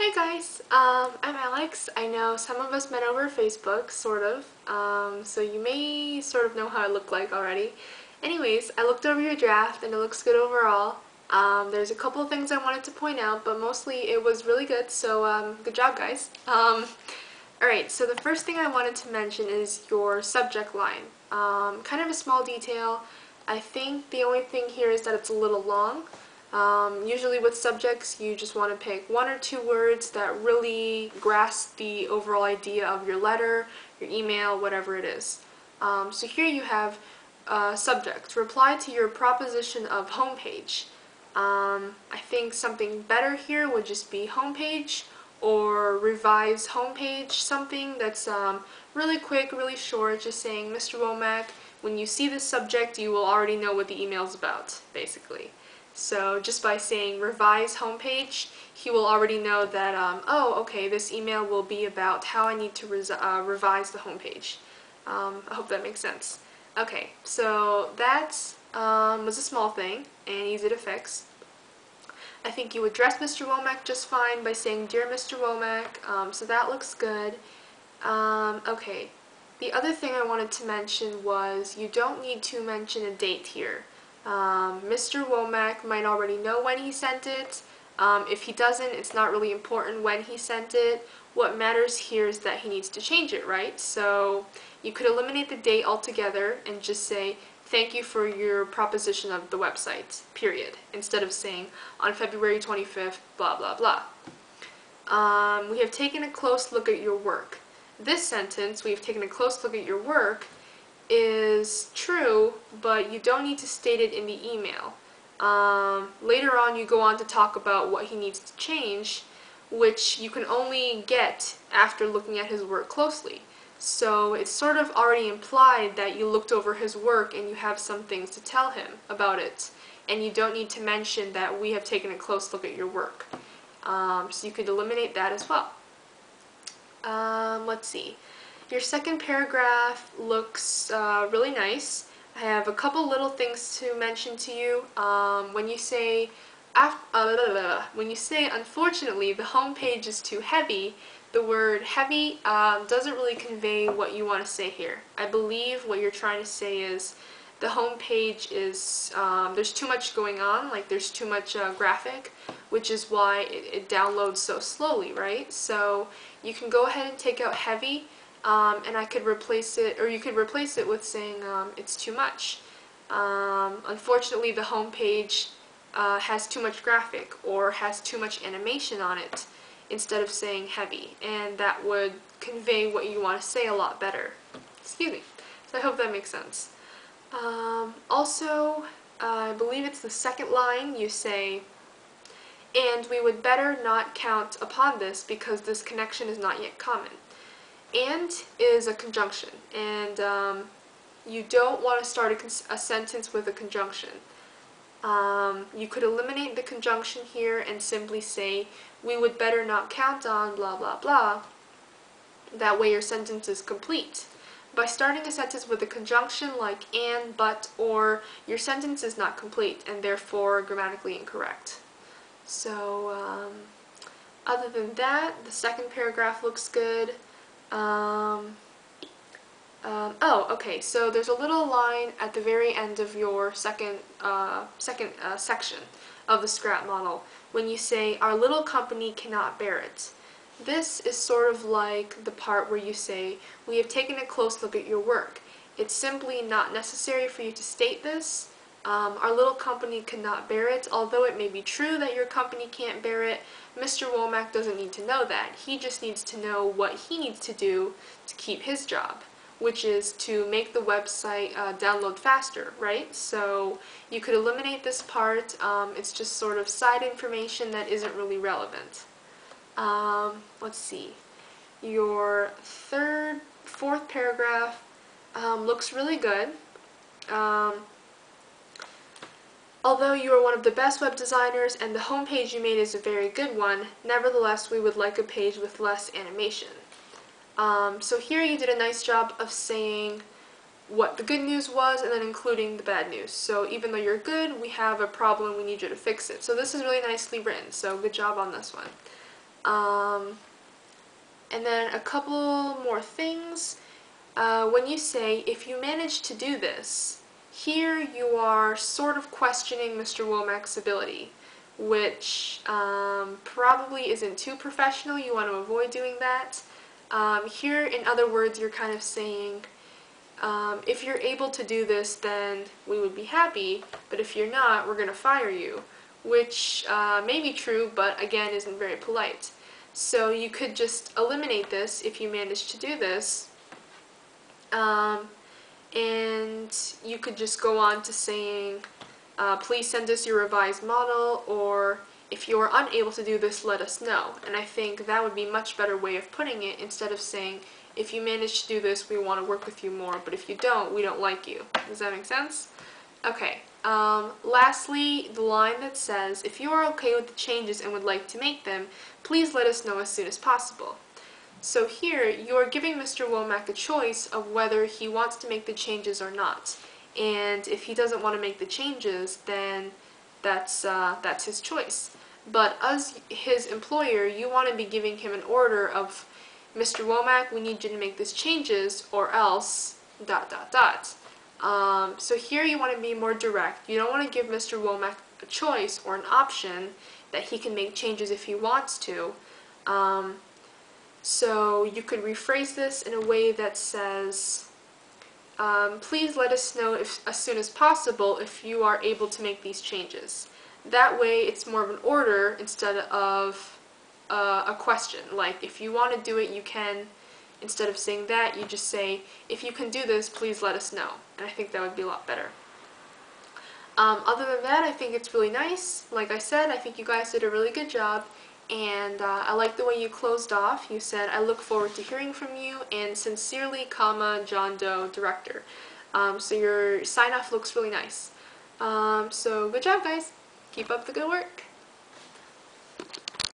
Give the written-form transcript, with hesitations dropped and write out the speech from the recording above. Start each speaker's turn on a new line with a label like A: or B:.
A: Hey guys, I'm Alex. I know some of us met over Facebook, sort of, so you may sort of know how I look like already. Anyways, I looked over your draft and it looks good overall. There's a couple of things I wanted to point out, but mostly it was really good, so good job guys. Alright, so the first thing I wanted to mention is your subject line. Kind of a small detail. I think the only thing here is that it's a little long. Usually with subjects, you just want to pick one or two words that really grasp the overall idea of your letter, your email, whatever it is. So here you have subject, reply to your proposition of homepage. I think something better here would just be homepage or revise homepage, something that's really quick, really short, just saying, Mr. Womack, when you see this subject, you will already know what the email's about, basically. So just by saying revise homepage, he will already know that, oh, okay, this email will be about how I need to revise the homepage. I hope that makes sense. Okay, so that was a small thing and easy to fix. I think you address Mr. Womack just fine by saying, Dear Mr. Womack, so that looks good. Okay, the other thing I wanted to mention was you don't need to mention a date here. Mr. Womack might already know when he sent it. If he doesn't, it's not really important when he sent it. What matters here is that he needs to change it, right? So you could eliminate the date altogether and just say, thank you for your proposition of the website, period, instead of saying on February 25th, blah, blah, blah. We have taken a close look at your work. This sentence, we've taken a close look at your work, is true, but you don't need to state it in the email. Later on you go on to talk about what he needs to change, which you can only get after looking at his work closely. So it's sort of already implied that you looked over his work and you have some things to tell him about it, and you don't need to mention that we have taken a close look at your work. So you could eliminate that as well. Let's see. Your second paragraph looks really nice. I have a couple little things to mention to you. When you say, unfortunately, the home page is too heavy, the word heavy doesn't really convey what you want to say here. I believe what you're trying to say is the home page is, there's too much going on, like there's too much graphic, which is why it downloads so slowly, right? So you can go ahead and take out heavy, and I could replace it, or you could replace it with saying it's too much. Unfortunately, the home page has too much graphic or has too much animation on it, instead of saying heavy, and that would convey what you want to say a lot better. Excuse me. So I hope that makes sense. Also, I believe it's the second line, you say, and we would better not count upon this because this connection is not yet common. And is a conjunction, and you don't want to start a sentence with a conjunction. You could eliminate the conjunction here and simply say, we would better not count on blah blah blah. That way your sentence is complete. By starting a sentence with a conjunction like and, but, or, your sentence is not complete and therefore grammatically incorrect. So, other than that, the second paragraph looks good. Oh, okay, so there's a little line at the very end of your second section of the scrap model when you say, our little company cannot bear it. This is sort of like the part where you say, we have taken a close look at your work. It's simply not necessary for you to state this. Our little company cannot bear it. Although it may be true that your company can't bear it, Mr. Womack doesn't need to know that. He just needs to know what he needs to do to keep his job, which is to make the website download faster, right? So you could eliminate this part. It's just sort of side information that isn't really relevant. Let's see. Your fourth paragraph looks really good. Although you are one of the best web designers and the homepage you made is a very good one, nevertheless we would like a page with less animation. So here you did a nice job of saying what the good news was and then including the bad news. So even though you're good, we have a problem, we need you to fix it. So this is really nicely written, so good job on this one. And then a couple more things. When you say, if you manage to do this, here you are sort of questioning Mr. Womack's ability, which probably isn't too professional. You want to avoid doing that. Here, in other words, you're kind of saying, if you're able to do this, then we would be happy, but if you're not, we're going to fire you, which may be true, but again, isn't very polite. So you could just eliminate this if you manage to do this, and you could just go on to saying, please send us your revised model, or if you are unable to do this, let us know. And I think that would be a much better way of putting it, instead of saying, if you manage to do this, we want to work with you more, but if you don't, we don't like you. Does that make sense? Okay. Lastly, the line that says, if you are okay with the changes and would like to make them, please let us know as soon as possible. So here, you are giving Mr. Womack a choice of whether he wants to make the changes or not. And if he doesn't want to make the changes, then that's his choice. But as his employer, you want to be giving him an order of, Mr. Womack, we need you to make these changes, or else ... So here you want to be more direct. You don't want to give Mr. Womack a choice or an option that he can make changes if he wants to. So you could rephrase this in a way that says, please let us know as soon as possible if you are able to make these changes. That way it's more of an order instead of a question. Like, if you want to do it, you can. Instead of saying that, you just say, if you can do this, please let us know. And I think that would be a lot better. Other than that, I think it's really nice. Like I said, I think you guys did a really good job. And I like the way you closed off. You said, I look forward to hearing from you, and sincerely, comma, John Doe, director. So your sign-off looks really nice. So good job, guys. Keep up the good work.